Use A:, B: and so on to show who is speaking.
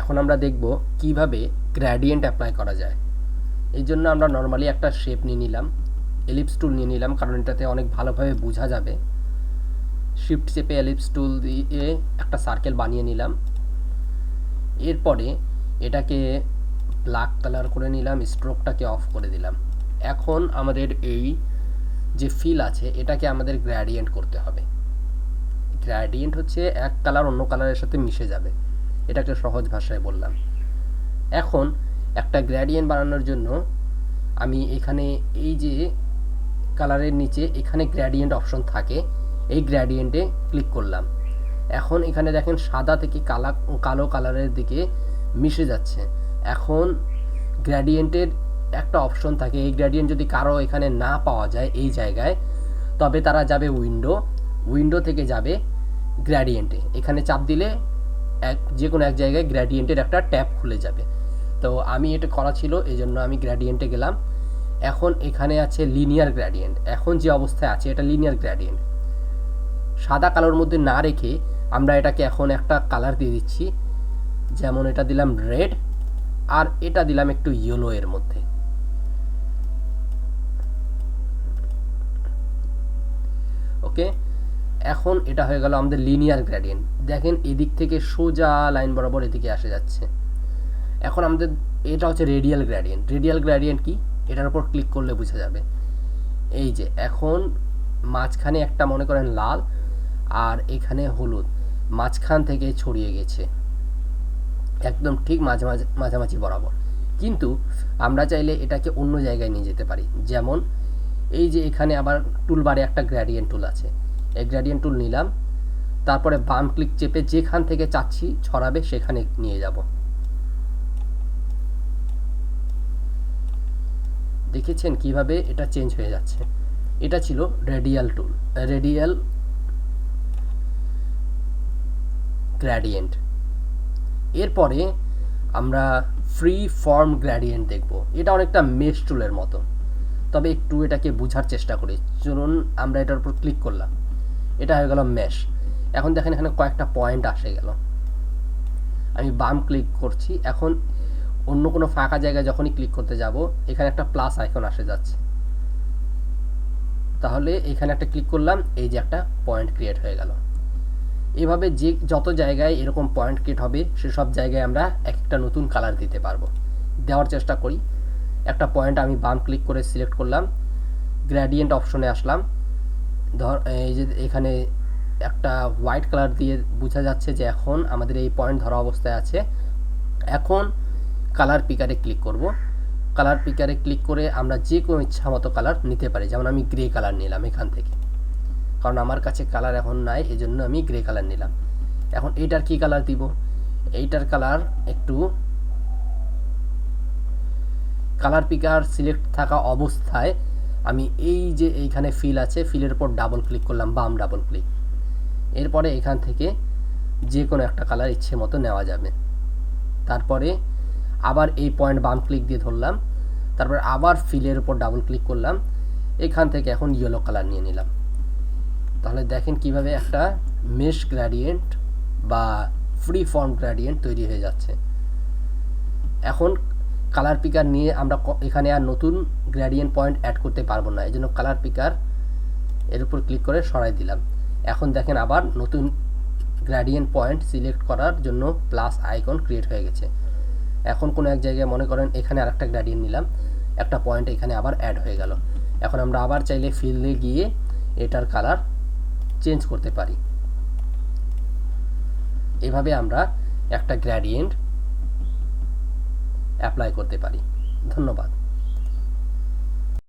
A: এখন আমরা দেখব কিভাবে গ্রেডিয়েন্ট অ্যাপ্লাই করা যায়। এই জন্য আমরা নর্মালি একটা শেপ নিয়ে নিলাম, এলিপস টুল নিয়ে নিলাম, কারণ এটাতে অনেক ভালোভাবে বোঝা যাবে। শিফট চেপে এলিপস টুল দিয়ে একটা সার্কেল বানিয়ে নিলাম। এরপরে এটাকে ব্ল্যাক কালার করে নিলাম, স্ট্রোকটাকে অফ করে দিলাম। এখন আমাদের এই যে ফিল আছে এটাকে আমাদের গ্রেডিয়েন্ট করতে হবে। গ্রেডিয়েন্ট হচ্ছে এক কালার অন্য কালারের সাথে মিশে যাবে, এটাকে সহজ ভাষায় বললাম। এখন একটা গ্রেডিয়েন্ট বানানোর জন্য আমি এখানে এই যে কালারের নিচে এখানে গ্রেডিয়েন্ট অপশন থাকে, এই গ্রেডিয়েন্টে ক্লিক করলাম। এখন এখানে দেখেন সাদা থেকে কালো কালারের দিকে মিশে যাচ্ছে। এখন গ্রেডিয়েন্টের একটা অপশন থাকে, এই গ্রেডিয়েন্ট যদি কারো এখানে না পাওয়া যায় এই জায়গায়, তবে তারা যাবে উইন্ডো থেকে যাবে গ্রেডিয়েন্টে। এখানে চাপ দিলে যে কোনো এক জায়গায় গ্রেডিয়েন্টের একটা ট্যাব খুলে যাবে। তো আমি এটা করা ছিল, এই জন্য আমি গ্রেডিয়েন্টে গেলাম। এখন এখানে আছে লিনিয়ার গ্রেডিয়েন্ট। এখন যে অবস্থায় আছে এটা লিনিয়ার গ্রেডিয়েন্ট। সাদা কালোর মধ্যে না রেখে আমরা এটাকে এখন একটা কালার দিয়ে দিচ্ছি, যেমন এটা দিলাম রেড, আর এটা দিলাম একটু ইয়েলো এর মধ্যে। ওকে, এখন এটা হয়ে গেল আমাদের লিনিয়ার গ্রেডিয়েন্ট। দেখেন এদিক থেকে সোজা লাইন বরাবর এদিকে আসে যাচ্ছে। এখন আমাদের এটা হচ্ছে রেডিয়াল গ্রেডিয়েন্ট। রেডিয়াল গ্রেডিয়েন্ট কি, এটার উপর ক্লিক করলে বোঝা যাবে। এই যে এখন মাঝখানে একটা মনে করেন লাল, আর এখানে হলুদ, মাঝখান থেকে ছড়িয়ে গেছে একদম ঠিক মাঝামাঝি বরাবর। কিন্তু আমরা চাইলে এটাকে অন্য জায়গায় নিয়ে যেতে পারি। যেমন এই যে এখানে আবার টুলবারে একটা গ্রেডিয়েন্ট টুল আছে, এই গ্রেডিয়েন্ট টুল নিলাম, তারপরে বাম ক্লিক চেপে যেখান থেকে চাচ্ছি ছড়াবে সেখানে নিয়ে যাব। দেখেছেন কিভাবে এটা চেঞ্জ হয়ে যাচ্ছে। এটা ছিল রেডিয়াল টুল, রেডিয়াল গ্রেডিয়েন্ট। এরপরে আমরা ফ্রি ফর্ম গ্রেডিয়েন্ট দেখব। এটা অনেকটা মেশ টুলের মতো, তবে একটু এটাকে বোঝার চেষ্টা করি। চলুন আমরা এটার উপর ক্লিক করলাম, এটা হয়ে গেল মেশ। এখন দেখেন এখানে কয়েকটা পয়েন্ট আসে গেল। আমি বাম ক্লিক করছি, এখন অন্য কোনো ফাঁকা জায়গায় যখনই ক্লিক করতে যাব এখানে একটা প্লাস আইকন আসে যাচ্ছে। তাহলে এখানে একটা ক্লিক করলাম, এই যে একটা পয়েন্ট ক্রিয়েট হয়ে গেল। এভাবে যে যত জায়গায় এরকম পয়েন্ট ক্রিয়েট হবে সেসব জায়গায় আমরা একটা নতুন কালার দিতে পারবো। দেওয়ার চেষ্টা করি। একটা পয়েন্ট আমি বাম ক্লিক করে সিলেক্ট করলাম, গ্রেডিয়েন্ট অপশনে আসলাম। এই যে এখানে একটা হোয়াইট কালার দিয়ে বোঝা যাচ্ছে যে এখন আমাদের এই পয়েন্ট ধরা অবস্থায় আছে। এখন কালার পিকারে ক্লিক করব। কালার পিকারে ক্লিক করে আমরা যে কোনো ইচ্ছা মতো কালার নিতে পারি। যেমন আমি গ্রে কালার নিলাম এখান থেকে, কারণ আমার কাছে কালার এখন নাই, এই জন্য আমি গ্রে কালার নিলাম। এখন এইটার কি কালার দিব, এইটার কালার একটু কালার পিকার সিলেক্ট থাকা অবস্থায় আমি এই যে এইখানে ফিল আছে, ফিলের উপর ডাবল ক্লিক করলাম, বাম ডাবল ক্লিক। এরপরে এখান থেকে যে কোনো একটা কালার ইচ্ছে মতো নেওয়া যাবে। তারপরে আবার এই পয়েন্ট বাম ক্লিক দিয়ে ধরলাম, তারপর আবার ফিলের উপর ডাবল ক্লিক করলাম, এখান থেকে এখন ইয়েলো কালার নিয়ে নিলাম। তাহলে দেখেন কিভাবে একটা মেশ গ্রেডিয়েন্ট বা ফ্রি ফর্ম গ্রেডিয়েন্ট তৈরি হয়ে যাচ্ছে। এখন কালার পিকার নিয়ে আমরা এখানে আর নতুন গ্রেডিয়েন্ট পয়েন্ট অ্যাড করতে পারবো না, এই জন্য কালার পিকার এর উপর ক্লিক করে সরাই দিলাম। এখন দেখেন আবার নতুন গ্রেডিয়েন্ট পয়েন্ট সিলেক্ট করার জন্য প্লাস আইকন ক্রিয়েট হয়ে গেছে। এখন কোনো এক জায়গায় মনে করেন এখানে আরেকটা গ্রেডিয়েন্ট নিলাম, একটা পয়েন্ট এখানে আবার অ্যাড হয়ে গেল। এখন আমরা আবার চাইলে ফিল্ডে গিয়ে এটার কালার চেঞ্জ করতে পারি। এভাবে আমরা একটা গ্রেডিয়েন্ট অ্যাপ্লাই করতে পারি। ধন্যবাদ।